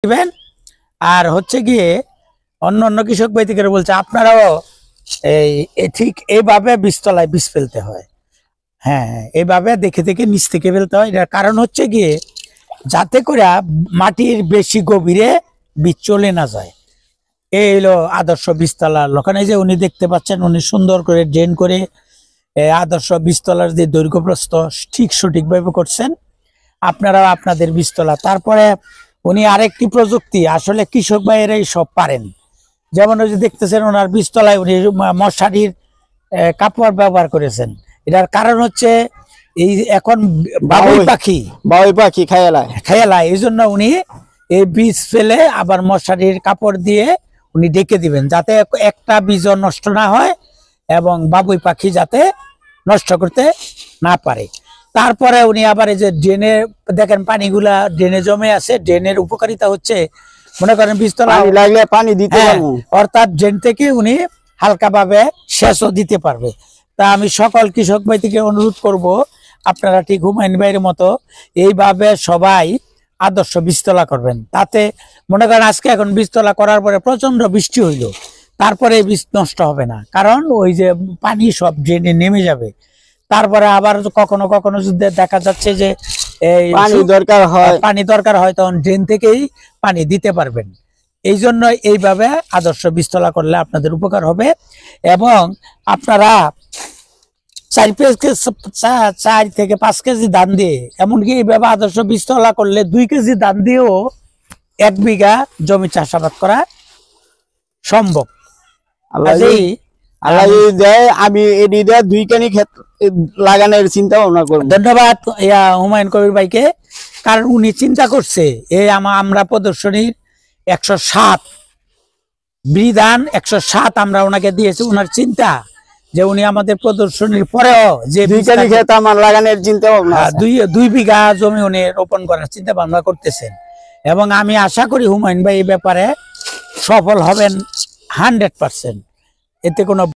দিবেন। আর হচ্ছে গিয়ে অন্য অন্য কৃষক ভাই থেকে বলছে আপনারাও ঠিক এইভাবে বীজতলায় বীজ ফেলতে হয়। হ্যাঁ, এইভাবে দেখে দেখে নিচ থেকে ফেলতে হয়। এটার কারণ হচ্ছে গিয়ে যাতে করে মাটির বেশি গভীরে বীজ চলে না যায়। এই হলো আদর্শ বীজতলার লক্ষণ। এই যে উনি দেখতে পাচ্ছেন, উনি সুন্দর করে ড্রেন করে আদর্শ বীজতলার যে দৈর্ঘ্য প্রস্থ ঠিক সঠিকভাবে করছেন। আপনারা আপনাদের বীজতলা। তারপরে উনি আরেকটি প্রযুক্তি, আসলে কৃষক ভাইয়েরাই সব পারেন। যেমন ওই যে দেখতেছেন ওনার বীজতলায় উনি মশারির কাপড় ব্যবহার করেছেন। এটার কারণ হচ্ছে এই এখন বাবুই পাখি খেয়ালায়, এই জন্য উনি এই বীজ ফেলে আবার মশারির কাপড় দিয়ে উনি ঢেকে দিবেন, যাতে একটা বীজও নষ্ট না হয় এবং বাবুই পাখি যাতে নষ্ট করতে না পারে। তারপরে উনি আবার এই যে ড্রেনে দেখেন পানিগুলা ড্রেনে জমে আছে। ড্রেনের উপকারিতা হচ্ছে মনে করেন বীজতলা লাগলে পানি দিতে পারবো, অর্থাৎ ড্রেন থেকে উনি হালকাভাবে সেচও দিতে পারবে। তা আমি সকল কৃষক ভাই থেকে অনুরোধ করব, আপনারা ঠিক হুমায়ুন ভাইয়ের মতো এইভাবে সবাই আদর্শ বীজতলা করবেন। তাতে মনে করেন আজকে এখন বীজতলা করার পরে প্রচন্ড বৃষ্টি হইল, তারপরে বীজ নষ্ট হবে না, কারণ ওই যে পানি সব ড্রেনে নেমে যাবে। তারপরে আবার কখনো কখনো যদি দেখা যাচ্ছে যে পানি দরকার হয় তখন ড্রেন থেকেই পানি দিতে পারবেন। এই জন্য এইভাবে আদর্শ বীজতলা করলে আপনাদের উপকার হবে। এবং আপনারা 4 থেকে 5 কেজি ধান দিয়ে, এমনকি এইভাবে আদর্শ বীজতলা করলে 2 কেজি ধান দিয়েও 1 বিঘা জমি চাষাবাদ করা সম্ভব। আমি 2 কানি ক্ষেত লাগানোর চিন্তা ভাবনা করব। ধন্যবাদ হুমায়ুন কবির ভাইকে, কারণ উনি চিন্তা করছে এই আমরা প্রদর্শনীর 107 বিধান 107 আমরা ওনাকে দিয়েছি। ওনার চিন্তা যে উনি আমাদের প্রদর্শনীর পরেও যে 2 কানি ক্ষেত আমার লাগানোর চিন্তা ভাবনা, 2 বিঘা জমি উনি রোপণ করার চিন্তা ভাবনা করতেছেন। এবং আমি আশা করি হুমায়ুন ভাই এই ব্যাপারে সফল হবেন 100%। এতে কোনো